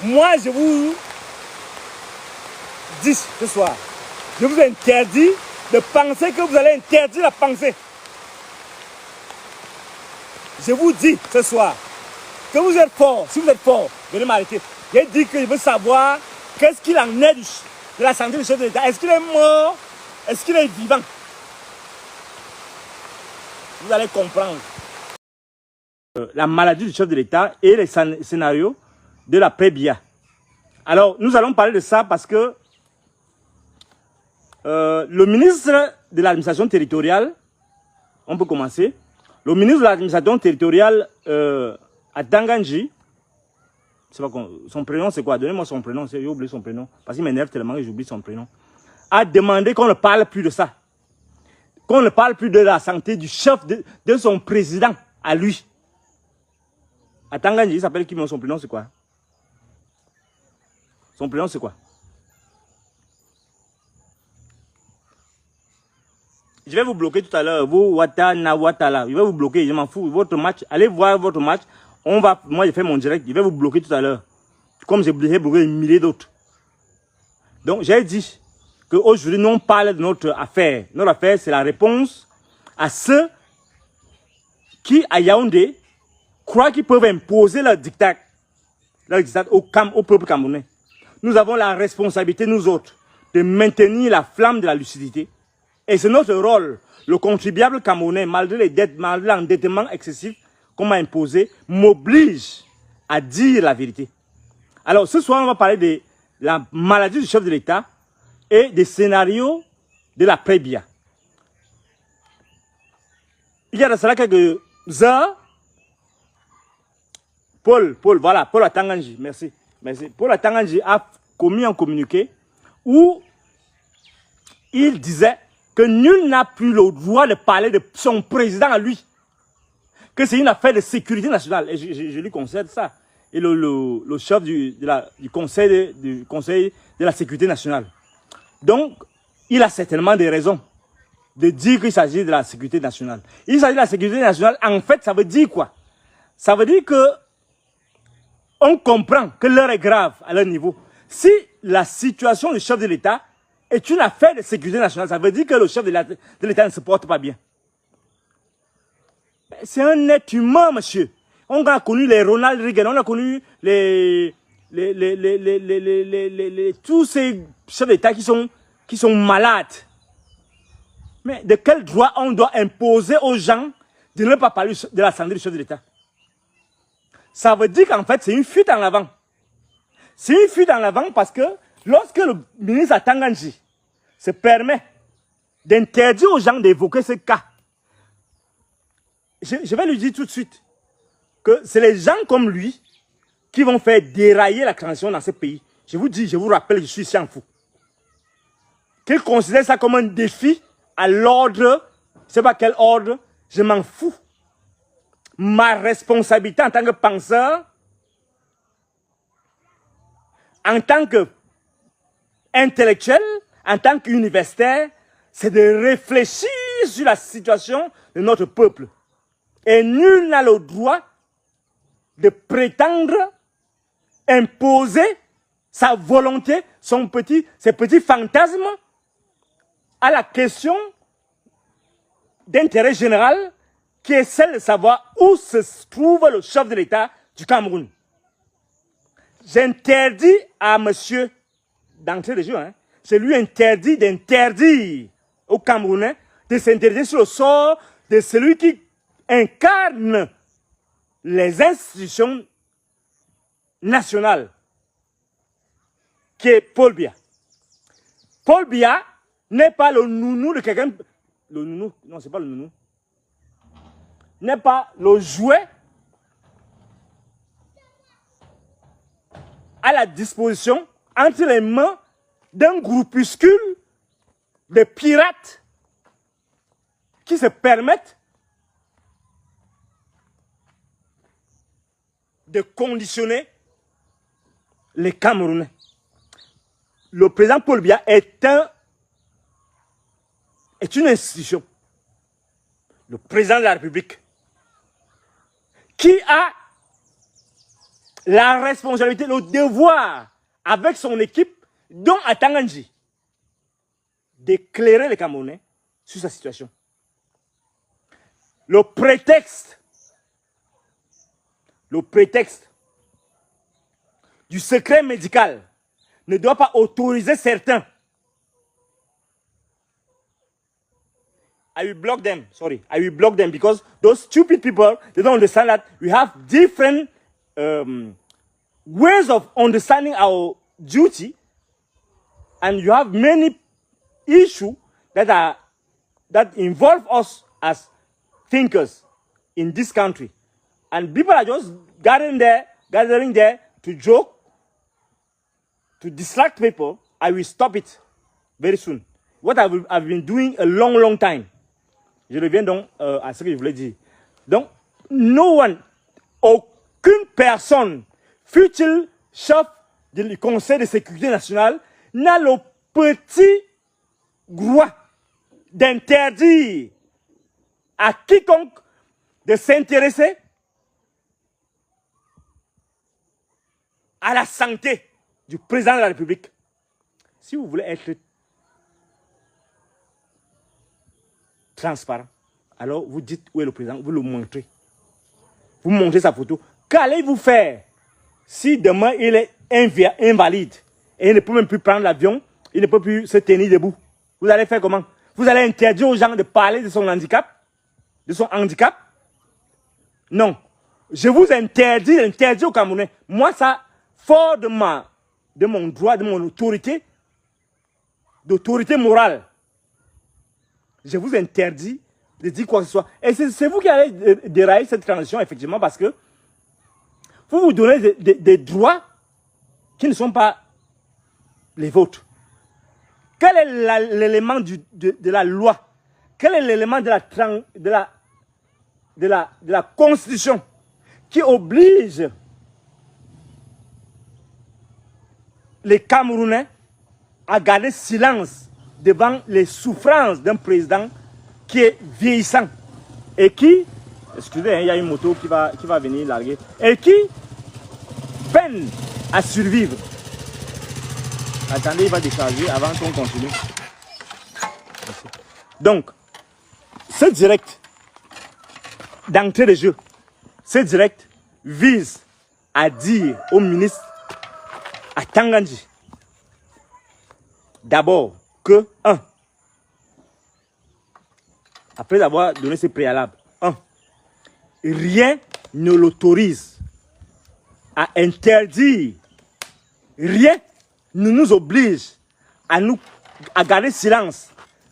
Moi, je vous dis ce soir, je vous interdis de penser que vous allez interdire la pensée. Je vous dis ce soir que vous êtes fort. Si vous êtes fort, venez m'arrêter. J'ai dit que je veux savoir qu'est-ce qu'il en est de la santé du chef de l'État. Est-ce qu'il est mort? Est-ce qu'il est vivant? Vous allez comprendre. La maladie du chef de l'État et les scénarios de la Prébia. Alors, nous allons parler de ça parce que le ministre de l'administration territoriale, on peut commencer, le ministre de l'administration territoriale à Tanganji, son prénom c'est quoi? Donnez-moi son prénom, j'ai oublié son prénom, parce qu'il m'énerve tellement que j'oublie son prénom, a demandé qu'on ne parle plus de ça, qu'on ne parle plus de la santé du chef de son président à lui. À Tanganji, il s'appelle qui? Son prénom c'est quoi? Son prénom c'est quoi? Je vais vous bloquer tout à l'heure, vous Watana Watala, je vais vous bloquer, je m'en fous, votre match, allez voir votre match, moi j'ai fait mon direct, je vais vous bloquer tout à l'heure, comme j'ai bloqué des milliers d'autres. Donc j'ai dit qu'aujourd'hui nous on parle de notre affaire. Notre affaire c'est la réponse à ceux qui à Yaoundé croient qu'ils peuvent imposer leur diktat au peuple camerounais. Nous avons la responsabilité, nous autres, de maintenir la flamme de la lucidité. Et c'est notre rôle. Le contribuable camerounais, malgré les dettes, malgré l'endettement excessif qu'on m'a imposé, m'oblige à dire la vérité. Alors ce soir, on va parler de la maladie du chef de l'État et des scénarios de la Prébia. Il y a de cela quelques heures, Paul Atanganji, merci. Paul Atanganji a commis un communiqué où il disait que nul n'a plus le droit de parler de son président à lui. Que c'est une affaire de sécurité nationale. Et je lui concède ça. Et le chef du conseil de la sécurité nationale. Donc, il a certainement des raisons de dire qu'il s'agit de la sécurité nationale. Il s'agit de la sécurité nationale. En fait, ça veut dire quoi? Ça veut dire que on comprend que l'heure est grave à leur niveau. Si la situation du chef de l'État est une affaire de sécurité nationale, ça veut dire que le chef de l'État ne se porte pas bien. C'est un être humain, monsieur. On a connu les Ronald Reagan, on a connu tous ces chefs d'État qui sont malades. Mais de quel droit on doit imposer aux gens de ne pas parler de la santé du chef de l'État? Ça veut dire qu'en fait, c'est une fuite en avant. C'est une fuite en avant parce que lorsque le ministre Atanganji se permet d'interdire aux gens d'évoquer ce cas, je vais lui dire tout de suite que c'est les gens comme lui qui vont faire dérailler la transition dans ce pays. Je vous dis, je vous rappelle, je suis science fou. Qu'il considère ça comme un défi à l'ordre, je ne sais pas quel ordre, je m'en fous. Ma responsabilité en tant que penseur, en tant qu'intellectuel, en tant qu'universitaire, c'est de réfléchir sur la situation de notre peuple. Et nul n'a le droit de prétendre imposer sa volonté, ses petits fantasmes à la question d'intérêt général qui est celle de savoir où se trouve le chef de l'État du Cameroun. J'interdis à monsieur, d'entrée de jeu, je lui interdis d'interdire aux Camerounais de s'interroger sur le sort de celui qui incarne les institutions nationales, qui est Paul Biya. Paul Biya n'est pas le nounou de quelqu'un. Le nounou, non, c'est pas le nounou. N'est pas le jouet à la disposition entre les mains d'un groupuscule de pirates qui se permettent de conditionner les Camerounais. Le président Paul Biya est une institution. Le président de la République qui a la responsabilité, le devoir, avec son équipe, dont à Tanganji, d'éclairer les Camerounais sur sa situation. Le prétexte du secret médical ne doit pas autoriser certains. I will block them. Sorry, I will block them because those stupid people, they don't understand that we have different ways of understanding our duty, and you have many issues that involve us as thinkers in this country, and people are just gathering there to joke, to distract people. I will stop it very soon. What I've been doing a long time. Je reviens donc à ce que je voulais dire. Donc, no one, aucune personne, fut-il chef du Conseil de sécurité nationale, n'a le petit droit d'interdire à quiconque de s'intéresser à la santé du président de la République. Si vous voulez être transparent, alors vous dites où est le président, vous le montrez. Vous montrez sa photo. Qu'allez-vous faire si demain il est invalide et il ne peut même plus prendre l'avion, il ne peut plus se tenir debout? Vous allez faire comment? Vous allez interdire aux gens de parler de son handicap? Non. Je vous interdis aux Camerounais. Moi, ça, fort de mon droit, de mon autorité, d'autorité morale, je vous interdis de dire quoi que ce soit. Et c'est vous qui allez dérailler cette transition, effectivement, parce que vous donnez des droits qui ne sont pas les vôtres. Quel est l'élément de la loi? Quel est l'élément de la Constitution qui oblige les Camerounais à garder silence devant les souffrances d'un président qui est vieillissant et qui, excusez, il y a une moto qui va venir larguer, et qui peine à survivre. Attendez, il va décharger avant qu'on continue. Donc, ce direct d'entrée de jeu, ce direct vise à dire au ministre, à Tanganji, d'abord que, après avoir donné ses préalables, rien ne l'autorise à interdire, rien ne nous oblige à garder silence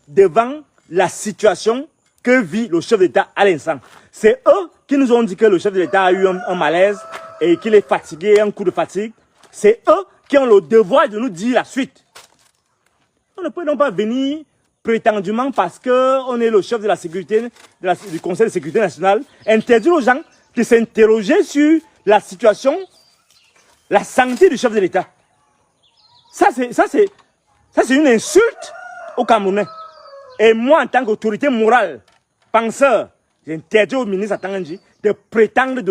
devant la situation que vit le chef d'État à l'instant. C'est eux qui nous ont dit que le chef de l'État a eu un malaise et qu'il est fatigué, un coup de fatigue. C'est eux qui ont le devoir de nous dire la suite. On ne peut donc pas venir prétendument parce qu'on est le chef de la sécurité, du Conseil de sécurité nationale, interdire aux gens de s'interroger sur la situation, la santé du chef de l'État. Ça, c'est une insulte aux Camerounais. Et moi, en tant qu'autorité morale, penseur, j'interdis au ministre Tanganji de prétendre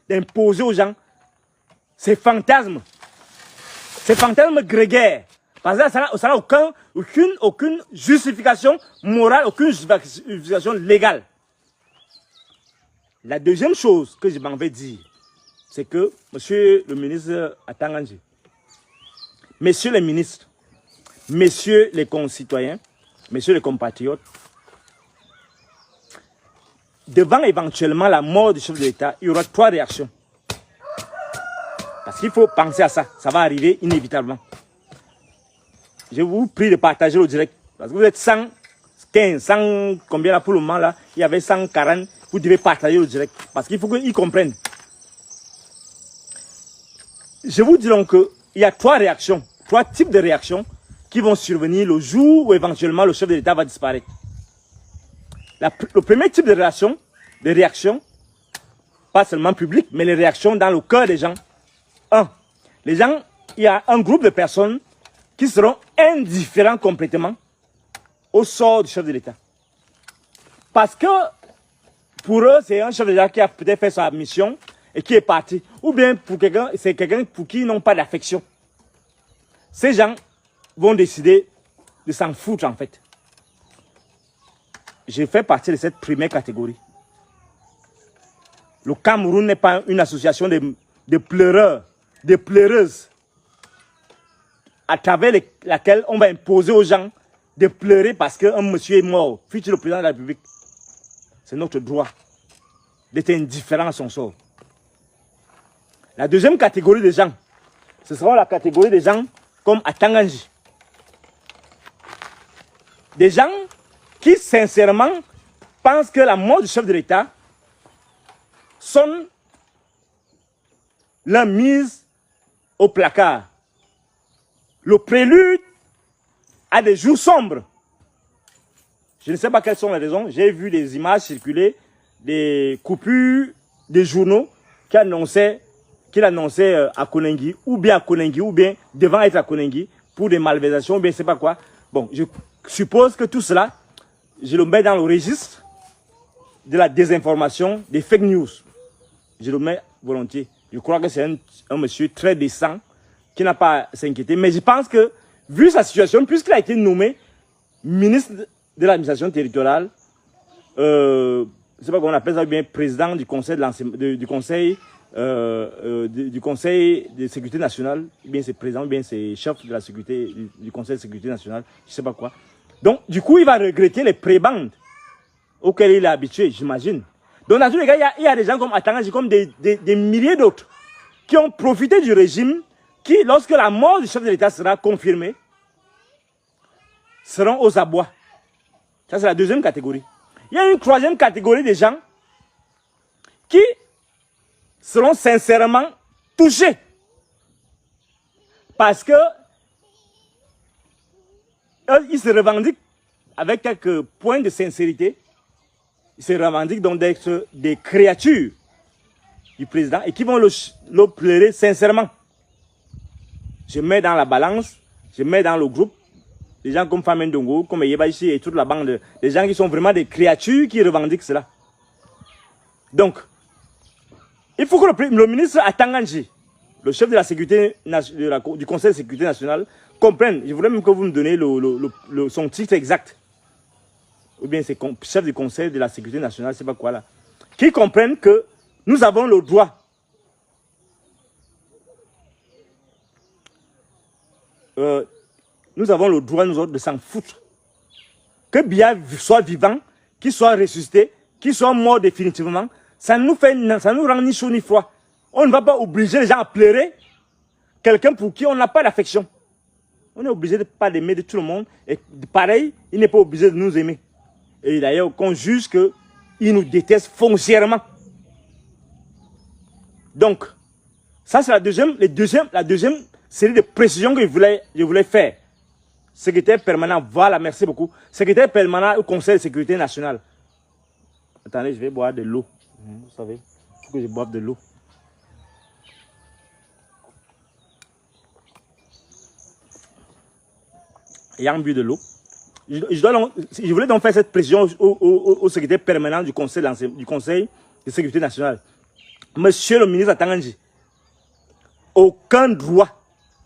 d'imposer aux gens ces fantasmes grégaires. Parce que ça n'a aucune justification morale, aucune justification légale. La deuxième chose que je m'en vais dire, c'est que, monsieur le ministre Tanganji, messieurs les ministres, messieurs les concitoyens, messieurs les compatriotes, devant éventuellement la mort du chef de l'État, il y aura 3 réactions. Parce qu'il faut penser à ça, ça va arriver inévitablement. Je vous prie de partager le direct. Parce que vous êtes 115, 100, combien là pour le moment là, il y avait 140, vous devez partager le direct. Parce qu'il faut qu'ils comprennent. Je vous dis donc qu'il y a 3 réactions, 3 types de réactions qui vont survenir le jour où éventuellement le chef de l'État va disparaître. Le premier type de réaction, pas seulement public, mais les réactions dans le cœur des gens. Les gens, il y a un groupe de personnes qui seront indifférents complètement au sort du chef de l'État. Parce que pour eux, c'est un chef de l'État qui a peut-être fait sa mission et qui est parti. Ou bien pour quelqu'un, c'est quelqu'un pour qui ils n'ont pas d'affection. Ces gens vont décider de s'en foutre en fait. Je fais partie de cette première catégorie. Le Cameroun n'est pas une association de pleureurs, de pleureuses, à travers laquelle on va imposer aux gens de pleurer parce qu'un monsieur est mort, fut-il le président de la République. C'est notre droit d'être indifférent à son sort. La deuxième catégorie de gens, ce sera la catégorie des gens comme à Tanganji. Des gens qui sincèrement pensent que la mort du chef de l'État sonne la mise au placard. Le prélude à des jours sombres. Je ne sais pas quelles sont les raisons. J'ai vu des images circuler, des coupures des journaux qui annonçaient à Konengi, ou bien à Konengi, ou bien devant être à Konengi, pour des malversations, ou bien je ne sais pas quoi. Bon, je suppose que tout cela, je le mets dans le registre de la désinformation, des fake news. Je le mets volontiers. Je crois que c'est un monsieur très décent qui n'a pas à s'inquiéter. Mais je pense que, vu sa situation, puisqu'il a été nommé ministre de l'administration territoriale, je ne sais pas comment on appelle ça, ou bien président du conseil du conseil de sécurité nationale, ou bien c'est président, ou bien c'est chef de la sécurité, du conseil de sécurité nationale, je ne sais pas quoi. Donc, du coup, il va regretter les prébendes auxquelles il est habitué, j'imagine. Donc, dans tous les cas, il y a des gens comme Atangaji, comme des milliers d'autres, qui ont profité du régime, qui, lorsque la mort du chef de l'État sera confirmée, seront aux abois. Ça, c'est la deuxième catégorie. Il y a une troisième catégorie de gens qui seront sincèrement touchés. Parce que ils se revendiquent avec quelques points de sincérité. Ils se revendiquent donc d'être des créatures du président et qui vont le pleurer sincèrement. Je mets dans la balance, je mets dans le groupe des gens comme Famen Dongo, comme Yebaïchi et toute la bande, des gens qui sont vraiment des créatures qui revendiquent cela. Donc, il faut que le ministre Atanganji, le chef de la sécurité du Conseil de sécurité nationale, comprenne. Je voudrais même que vous me donnez son titre exact. Ou bien c'est chef du Conseil de la sécurité nationale, je ne sais pas quoi là. Qui comprenne que nous avons le droit. Nous avons le droit, nous autres, de s'en foutre. Que Biya soit vivant, qu'il soit ressuscité, qu'il soit mort définitivement, ça nous rend ni chaud ni froid. On ne va pas obliger les gens à pleurer quelqu'un pour qui on n'a pas d'affection. On est obligé de ne pas l'aimer de tout le monde. Et pareil, il n'est pas obligé de nous aimer. Et d'ailleurs, qu'on juge qu'il nous déteste foncièrement. Donc, ça c'est la deuxième série de précisions que je voulais faire. Secrétaire permanent, voilà, merci beaucoup. Secrétaire permanent au Conseil de sécurité nationale. Attendez, je vais boire de l'eau. Vous savez, il faut que je boive de l'eau. Ayant bu de l'eau, je voulais donc faire cette précision au secrétaire permanent du Conseil de sécurité nationale. Monsieur le ministre Atanganji, aucun droit,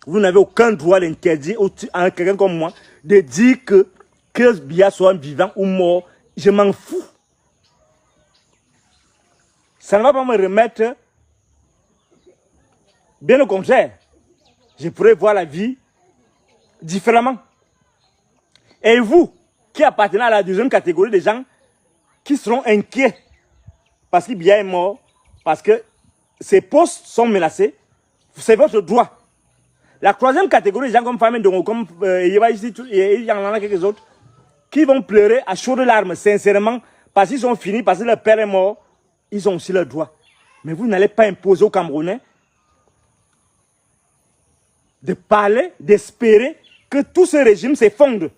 vous n'avez aucun droit d'interdire à quelqu'un comme moi de dire que Biya soit vivant ou mort. Je m'en fous. Ça ne va pas me remettre. Bien au contraire, je pourrais voir la vie différemment. Et vous, qui appartenez à la deuxième catégorie des gens qui seront inquiets parce que Biya est mort, parce que ses postes sont menacés, c'est votre droit. La troisième catégorie des gens comme Famen Dongo, comme Yebaïchi, et il y en a quelques autres, qui vont pleurer à chaudes larmes, sincèrement, parce qu'ils sont finis, parce que leur père est mort, ils ont aussi leur droit. Mais vous n'allez pas imposer aux Camerounais de parler, d'espérer que tout ce régime s'effondre.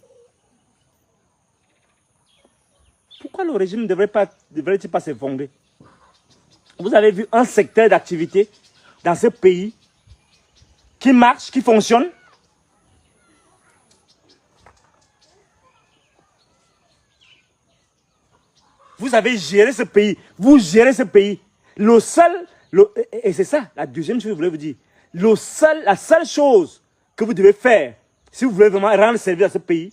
Pourquoi le régime ne devrait-il pas s'effondrer? Vous avez vu un secteur d'activité dans ce pays qui marche, qui fonctionne. Vous avez géré ce pays. Vous gérez ce pays. Et c'est ça, la deuxième chose que je voulais vous dire. La seule chose que vous devez faire, si vous voulez vraiment rendre service à ce pays,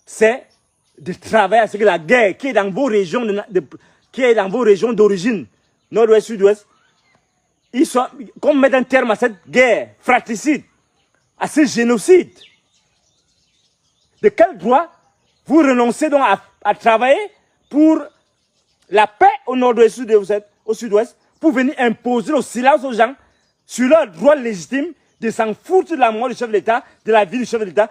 c'est de travailler à ce que la guerre qui est dans vos régions d'origine, nord-ouest, sud-ouest, qu'on mette un terme à cette guerre fratricide, à ce génocide. De quel droit vous renoncez donc à travailler pour la paix au nord-ouest, au sud-ouest, pour venir imposer le silence aux gens sur leur droit légitime de s'en foutre de la mort du chef de l'État, de la vie du chef de l'État.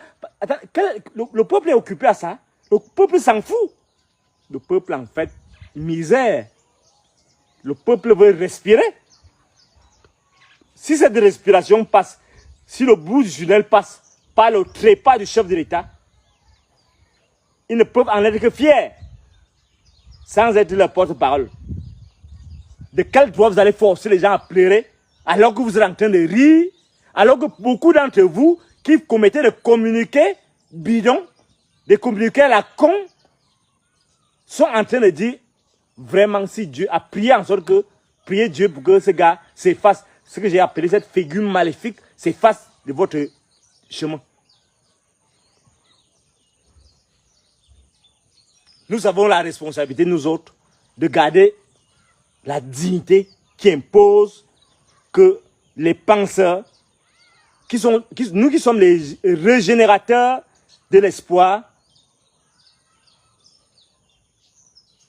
Le peuple est occupé à ça. Le peuple s'en fout. Le peuple, en fait, misère. Le peuple veut respirer. Si cette respiration passe, si le bout du tunnel passe par le trépas du chef de l'État, ils ne peuvent en être que fiers, sans être leur porte-parole. De quel droit vous allez forcer les gens à pleurer alors que vous êtes en train de rire, alors que beaucoup d'entre vous qui commettez des communiqués bidons, des communiqués à la con, sont en train de dire vraiment si Dieu a prié en sorte que, priez Dieu pour que ce gars s'efface, ce que j'ai appelé cette figure maléfique, s'efface de votre chemin. Nous avons la responsabilité, nous autres, de garder la dignité qui impose que les penseurs, nous qui sommes les régénérateurs de l'espoir,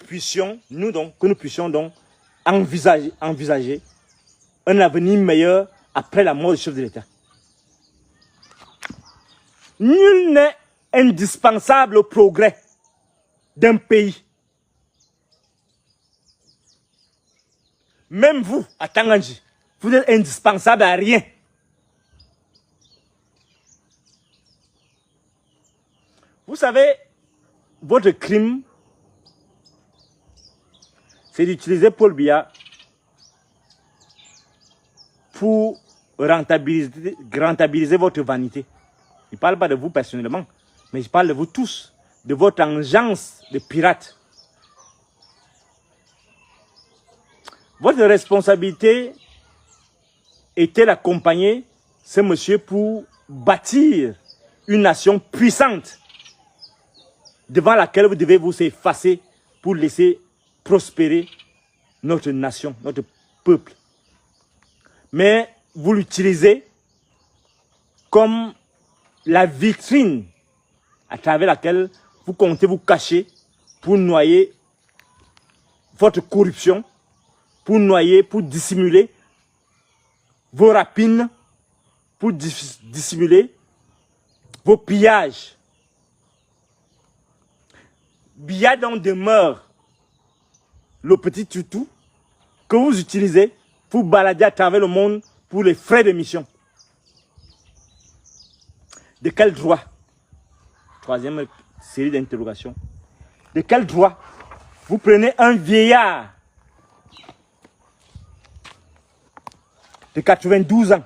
que nous puissions donc envisager un avenir meilleur après la mort du chef de l'État. Nul n'est indispensable au progrès d'un pays. Même vous, à Tanganji, vous êtes indispensable à rien. Vous savez, votre crime, c'est d'utiliser Paul Biya pour rentabiliser votre vanité. Je ne parle pas de vous personnellement, mais je parle de vous tous, de votre engeance de pirates. Votre responsabilité était d'accompagner ce monsieur pour bâtir une nation puissante devant laquelle vous devez vous effacer pour laisser prospérer notre nation, notre peuple. Mais vous l'utilisez comme la vitrine à travers laquelle vous comptez vous cacher pour noyer votre corruption, pour noyer, pour dissimuler vos rapines, pour dissimuler vos pillages. Biya donc demeure le petit toutou que vous utilisez pour balader à travers le monde pour les frais de mission. De quel droit? Troisième série d'interrogations. De quel droit vous prenez un vieillard de 92 ans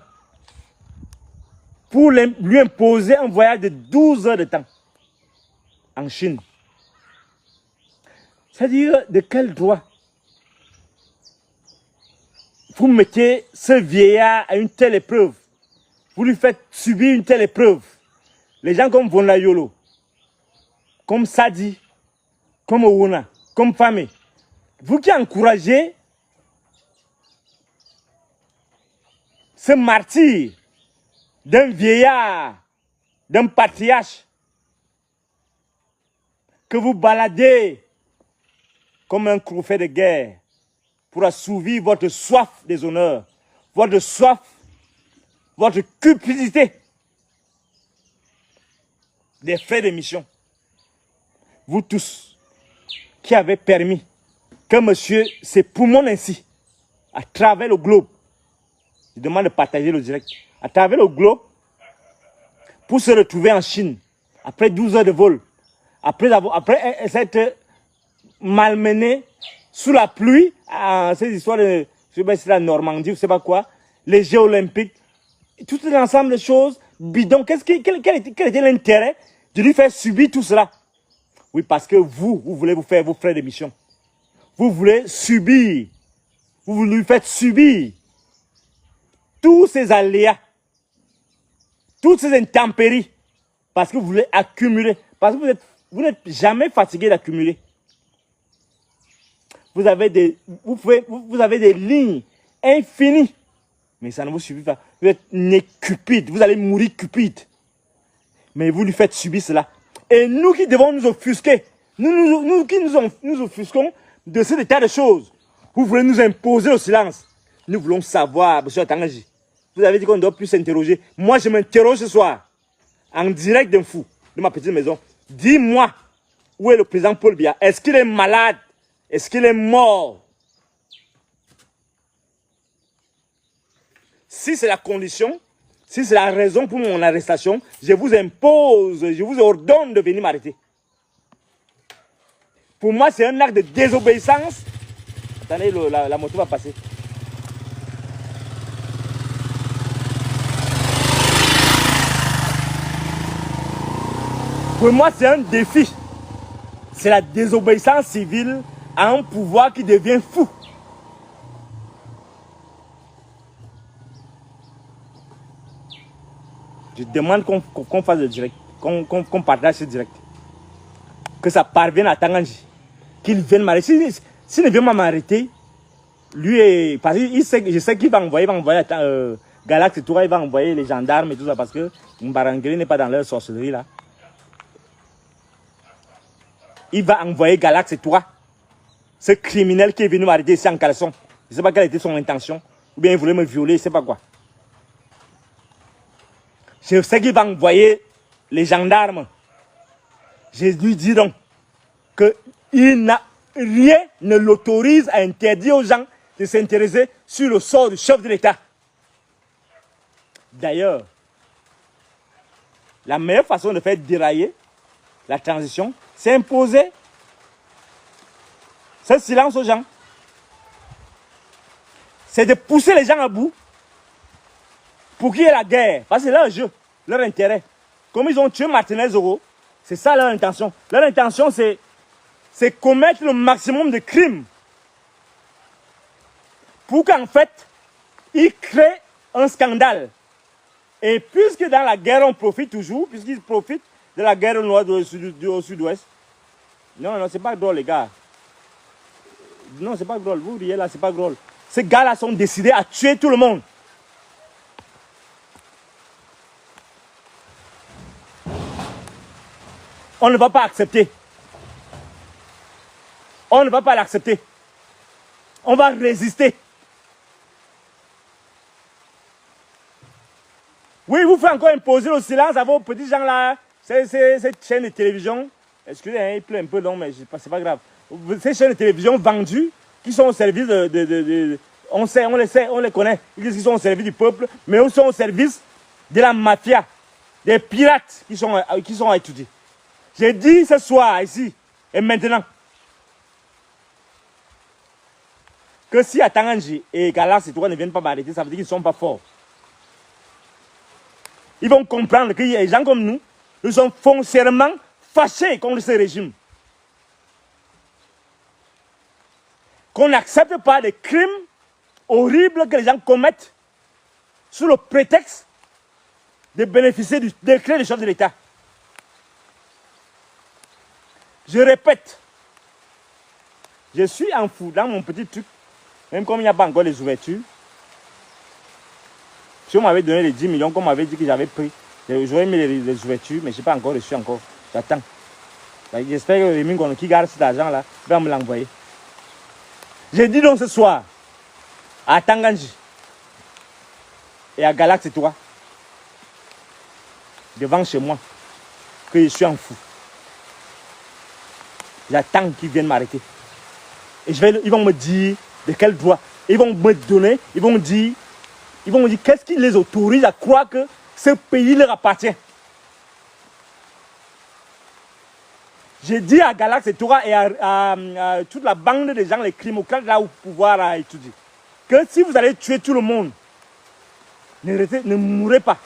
pour lui imposer un voyage de 12 heures de temps en Chine? C'est-à-dire, de quel droit vous mettez ce vieillard à une telle épreuve? Vous lui faites subir une telle épreuve. Les gens comme Vonlayolo, comme Sadi, comme Ouna, comme Famé, vous qui encouragez ce martyr d'un vieillard, d'un patriarche, que vous baladez comme un croufet de guerre pour assouvir votre soif des honneurs, votre soif, votre cupidité des frais de mission. Vous tous qui avez permis que monsieur s'époumonne ainsi à travers le globe, je demande de partager le direct, à travers le globe, pour se retrouver en Chine, après 12 heures de vol, après s'être malmené sous la pluie, ces histoires de, je sais pas si c'est la Normandie, je sais pas quoi, les Jeux olympiques, tout un ensemble de choses bidons. Quel était l'intérêt de lui faire subir tout cela? Oui, parce que vous voulez vous faire vos frais de mission. Vous voulez subir, vous lui faites subir tous ces aléas, toutes ces intempéries, parce que vous voulez accumuler, parce que vous n'êtes jamais fatigué d'accumuler. Vous avez des lignes infinies, mais ça ne vous suffit pas. Vous êtes né cupide, vous allez mourir cupide. Mais vous lui faites subir cela. Et nous qui devons nous offusquer, nous qui nous offusquons de cet état de choses, vous voulez nous imposer le silence. Nous voulons savoir, M. Atanganji. Vous avez dit qu'on ne doit plus s'interroger. Moi, je m'interroge ce soir, en direct d'un fou, de ma petite maison. Dis-moi, où est le président Paul Biya? Est-ce qu'il est malade? Est-ce qu'il est mort? Si c'est la condition, si c'est la raison pour mon arrestation, je vous impose, je vous ordonne de venir m'arrêter. Pour moi, c'est un acte de désobéissance. Attendez, la moto va passer. Pour moi, c'est un défi. C'est la désobéissance civile à un pouvoir qui devient fou. Je demande qu'on fasse le direct, qu'on partage ce direct. Que ça parvienne à Atanganji. Qu'il vienne m'arrêter. S'il ne vient pas m'arrêter, lui, parce que je sais qu'il va envoyer Galax et tout, il va envoyer les gendarmes et tout ça, parce que Mbarangeli n'est pas dans leur sorcellerie là. Il va envoyer Galax et toi, ce criminel qui est venu m'arrêter ici en caleçon. Je ne sais pas quelle était son intention. Ou bien il voulait me violer, je ne sais pas quoi. Je sais qu'il va envoyer les gendarmes. Je lui dis donc que rien ne l'autorise à interdire aux gens de s'intéresser sur le sort du chef de l'État. D'ailleurs, la meilleure façon de faire dérailler la transition, c'est imposer ce silence aux gens. C'est de pousser les gens à bout pour qu'il y ait la guerre. Parce que c'est leur jeu, leur intérêt. Comme ils ont tué Martinez Zoro, c'est ça leur intention. Leur intention, c'est commettre le maximum de crimes pour qu'en fait, ils créent un scandale. Et puisque dans la guerre, on profite toujours, puisqu'ils profitent de la guerre au nord au sud-ouest. Non, non, c'est pas drôle, les gars. Non, c'est pas drôle. Vous riez là, c'est pas drôle. Ces gars-là sont décidés à tuer tout le monde. On ne va pas accepter. On ne va pas l'accepter. On va résister. Oui, vous faites encore imposer le silence à vos petits gens là. Cette chaîne de télévision, excusez, hein, il pleut un peu long, mais c'est pas grave. Ces chaînes de télévision vendues, qui sont au service on les connaît. Ils disent qu'ils sont au service du peuple, mais ils sont au service de la mafia, des pirates qui sont à étudier. J'ai dit ce soir ici et maintenant que si Atanganji et Galax et toi ne viennent pas m'arrêter, ça veut dire qu'ils ne sont pas forts. Ils vont comprendre qu'il y a des gens comme nous sommes foncièrement fâchés contre ce régime. Qu'on n'accepte pas les crimes horribles que les gens commettent sous le prétexte de bénéficier du décret du chef de l'État. Je répète, je suis en fou dans mon petit truc, même comme il n'y a pas encore les ouvertures. Si on m'avait donné les 10 millions, comme on m'avait dit que j'avais pris, j'aurais mis les ouvertures, mais je n'ai pas encore reçu encore. J'attends. J'espère que Rémi qui garde cet argent-là va me l'envoyer. J'ai dit donc ce soir à Atanganji et à Galax et toi, devant chez moi, que je suis en fou. J'attends qu'ils viennent m'arrêter. Et ils vont me dire de quel droit. Ils vont me donner, ils vont me dire qu'est-ce qui les autorise à croire que ce pays leur appartient. J'ai dit à Galax et Toura et à toute la bande de gens, les crimocrates là au pouvoir à étudier, que si vous allez tuer tout le monde, ne mourrez pas.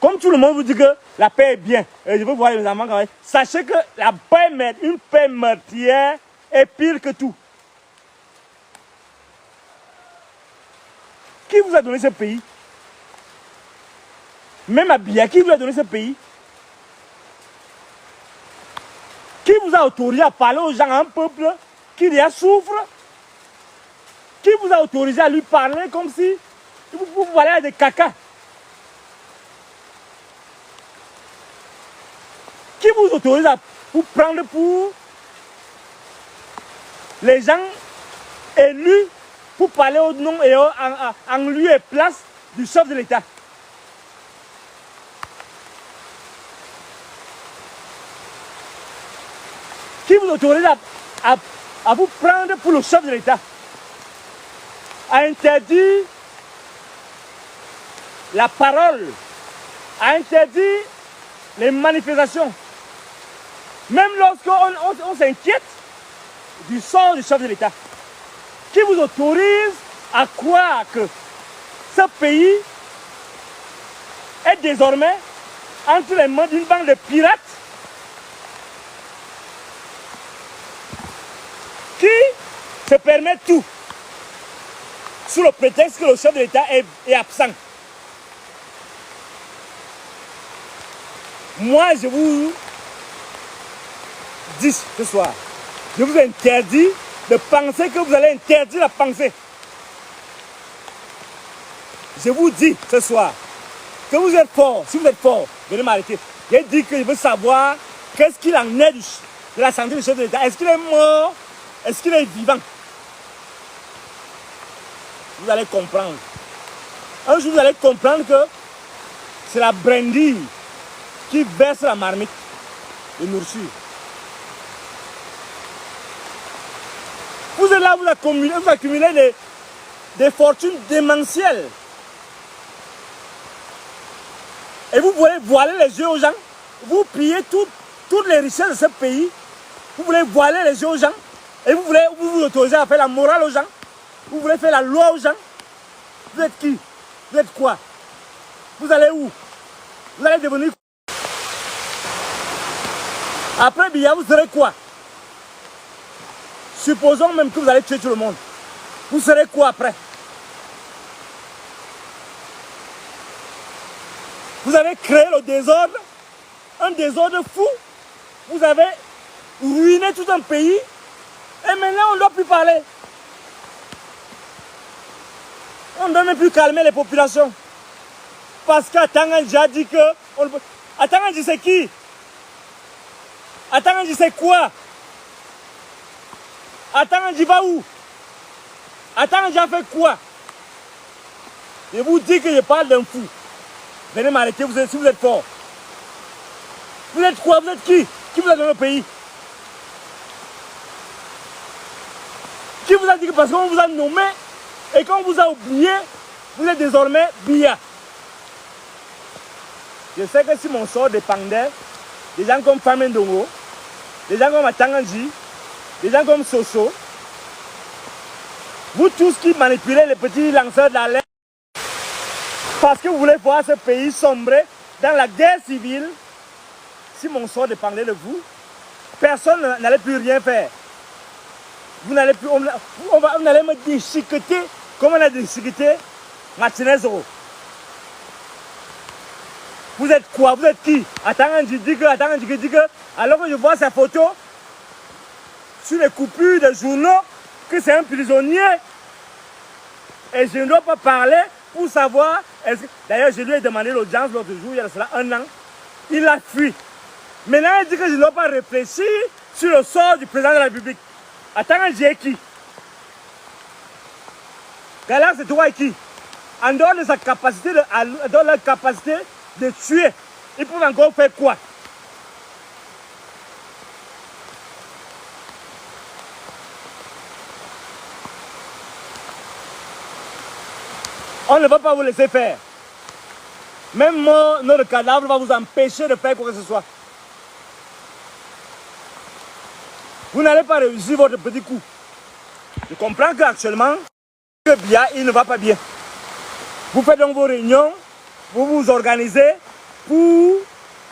Comme tout le monde vous dit que la paix est bien, et je veux voir les enfants quand même, sachez que la paix, une paix meurtrière est pire que tout. Qui vous a donné ce pays? Même à Biya, qui vous a donné ce pays? Qui vous a autorisé à parler aux gens, à un peuple qui déjà souffre? Qui vous a autorisé à lui parler comme si vous parlez à des caca? Qui vous autorise à vous prendre pour les gens élus pour parler au nom et en lieu et place du chef de l'État? Qui vous autorise à vous prendre pour le chef de l'État? À interdire la parole, à interdire les manifestations. Même lorsqu'on s'inquiète du sort du chef de l'État, qui vous autorise à croire que ce pays est désormais entre les mains d'une bande de pirates qui se permet tout sous le prétexte que le chef de l'État est absent. Moi, je vous dis ce soir, je vous interdis de penser que vous allez interdire la pensée. Je vous dis ce soir que vous êtes fort. Si vous êtes fort, venez m'arrêter. J'ai dit que je veux savoir qu'est-ce qu'il en est de la santé du chef de l'État. Est-ce qu'il est mort? Est-ce qu'il est vivant? Vous allez comprendre. Un jour, vous allez comprendre que c'est la brindille qui verse la marmite de nourriture. Vous êtes là, vous accumulez des fortunes démentielles. Et vous voulez voiler les yeux aux gens. Vous pillez toutes les richesses de ce pays. Vous voulez voiler les yeux aux gens. Et vous autorisez à faire la morale aux gens. Vous voulez faire la loi aux gens. Vous êtes qui? Vous êtes quoi? Vous allez où? Vous allez devenir... Après Biya, vous serez quoi? Supposons même que vous allez tuer tout le monde. Vous serez quoi après? Vous avez créé le désordre, un désordre fou. Vous avez ruiné tout un pays. Et maintenant, on ne doit plus parler. On ne doit même plus calmer les populations. Parce qu'Atanganji a dit que... Atanganji, c'est qui? Atanganji, c'est quoi? Atanganji va où? Atanganji a fait quoi? Je vous dis que je parle d'un fou. Venez m'arrêter si vous êtes fort. Vous êtes quoi? Vous êtes qui? Qui vous a donné le pays? Qui vous a dit que parce qu'on vous a nommé et qu'on vous a oublié, vous êtes désormais Biya? Je sais que si mon sort dépendait, des gens comme Famen Dongo, des gens comme Atanganji, des gens comme Soso, vous tous qui manipulez les petits lanceurs d'alerte, parce que vous voulez voir ce pays sombrer dans la guerre civile, si mon sort dépendait de vous, personne n'allait plus rien faire. Vous n'allez plus, on allait me déchiqueter comme on a déchiqueté Martinez Zoro. Vous êtes quoi? Vous êtes qui? Atanganji dit que, alors que je vois sa photo sur les coupures de journaux, que c'est un prisonnier. Et je ne dois pas parler pour savoir. D'ailleurs, je lui ai demandé l'audience l'autre jour, il y a cela 1 an. Il a fui. Maintenant, il dit que je ne dois pas réfléchir sur le sort du président de la République. Atanganji est qui? Galère, c'est toi et qui? En dehors de sa capacité de tuer, ils peuvent encore faire quoi? On ne va pas vous laisser faire. Même notre cadavre va vous empêcher de faire quoi que ce soit. Vous n'allez pas réussir votre petit coup. Je comprends qu'actuellement, que Biya, il ne va pas bien. Vous faites donc vos réunions, vous vous organisez pour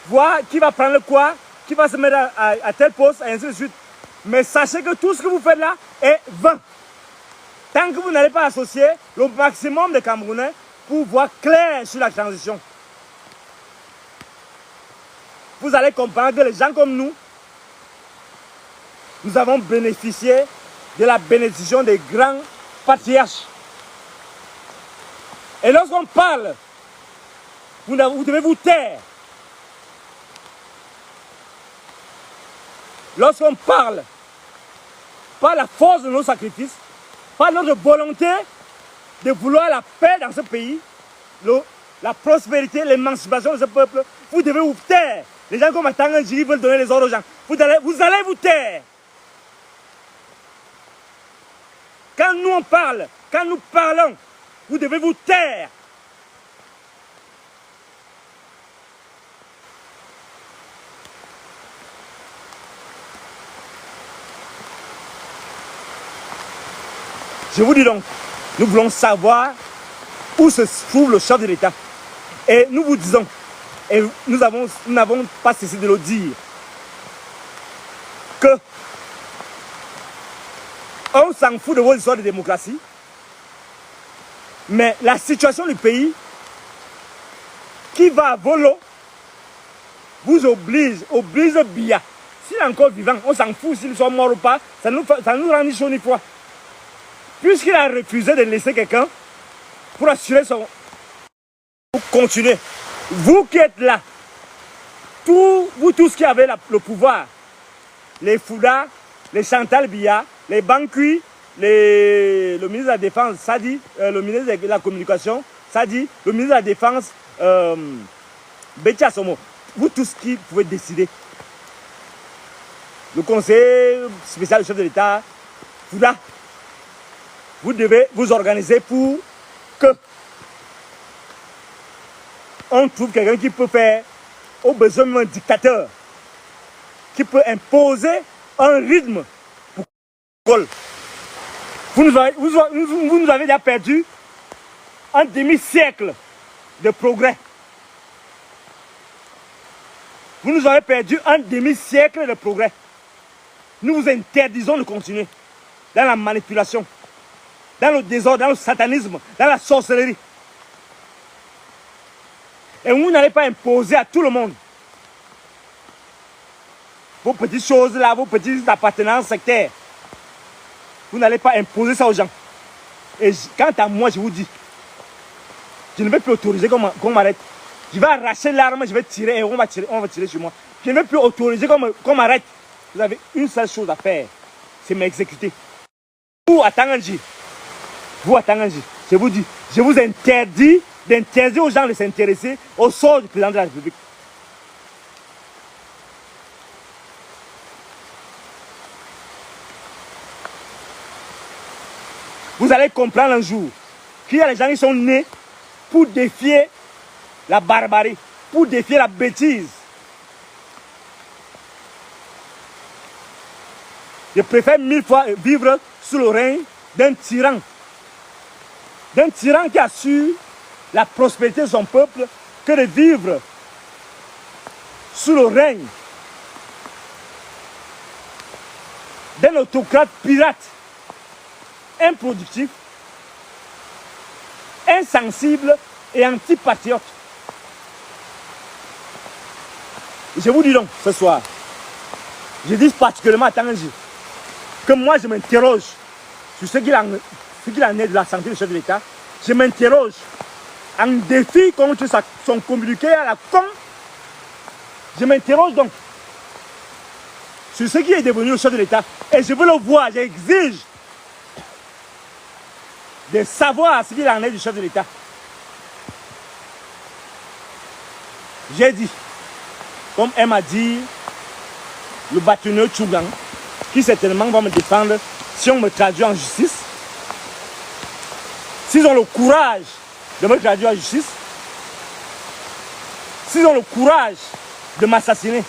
voir qui va prendre quoi, qui va se mettre à tel poste, et ainsi de suite. Mais sachez que tout ce que vous faites là est vain. Tant que vous n'allez pas associer le maximum de Camerounais pour voir clair sur la transition, vous allez comprendre que les gens comme nous, nous avons bénéficié de la bénédiction des grands patriarches. Et lorsqu'on parle, vous devez vous taire. Lorsqu'on parle, par la force de nos sacrifices, par notre volonté de vouloir la paix dans ce pays, la prospérité, l'émancipation de ce peuple, vous devez vous taire. Les gens comme Atanganji veulent donner les ordres aux gens. Vous allez vous taire. Quand nous on parle, quand nous parlons, vous devez vous taire. Je vous dis donc, nous voulons savoir où se trouve le chef de l'État. Et nous vous disons, et nous n'avons pas cessé de le dire, que on s'en fout de vos histoires de démocratie, mais la situation du pays qui va à volo vous oblige bien. S'il est encore vivant, on s'en fout s'il soit mort ou pas, ça nous rend ni chaud ni froid. Puisqu'il a refusé de laisser quelqu'un pour assurer son... Pour continuer. Vous qui êtes là, vous tous qui avez le pouvoir, les Fouda, les Chantal Biya, les Bankui, le ministre de la Défense, Sadi, le ministre de la Communication, Sadi, le ministre de la Défense, Betty Assomo, vous tous qui pouvez décider. Le conseil spécial du chef de l'État, Fouda, vous devez vous organiser pour que on trouve quelqu'un qui peut faire, au besoin d'un dictateur, qui peut imposer un rythme pour vous nous avez déjà perdu un demi-siècle de progrès. Vous nous avez perdu un demi-siècle de progrès. Nous vous interdisons de continuer dans la manipulation, dans le désordre, dans le satanisme, dans la sorcellerie. Et vous n'allez pas imposer à tout le monde vos petites choses là, vos petites appartenances sectaires. Vous n'allez pas imposer ça aux gens. Et quant à moi, je vous dis, je ne vais plus autoriser qu'on m'arrête. Je vais arracher l'arme, je vais tirer et on va tirer sur moi. Je ne vais plus autoriser qu'on m'arrête. Vous avez une seule chose à faire, c'est m'exécuter. Vous, à Tanganji, je vous dis, je vous interdis d'interdire aux gens de s'intéresser au sort du président de la République. Vous allez comprendre un jour qu'il y a des gens qui sont nés pour défier la barbarie, pour défier la bêtise. Je préfère 1000 fois vivre sous le règne d'un tyran qui assure la prospérité de son peuple, que de vivre sous le règne d'un autocrate pirate, improductif, insensible et antipatriote. Je vous dis donc ce soir, je dis particulièrement à Tanganji, que moi je m'interroge sur ce qu'il en est de la santé du chef de l'État. Je m'interroge en défi contre son communiqué à la con. Je m'interroge donc sur ce qui est devenu le chef de l'État. Et je veux le voir, j'exige de savoir ce qu'il en est du chef de l'État. J'ai dit, comme elle m'a dit, le bâtonneur Tchougang, qui certainement va me défendre si on me traduit en justice. S'ils ont le courage de me traduire en justice, s'ils ont le courage de m'assassiner,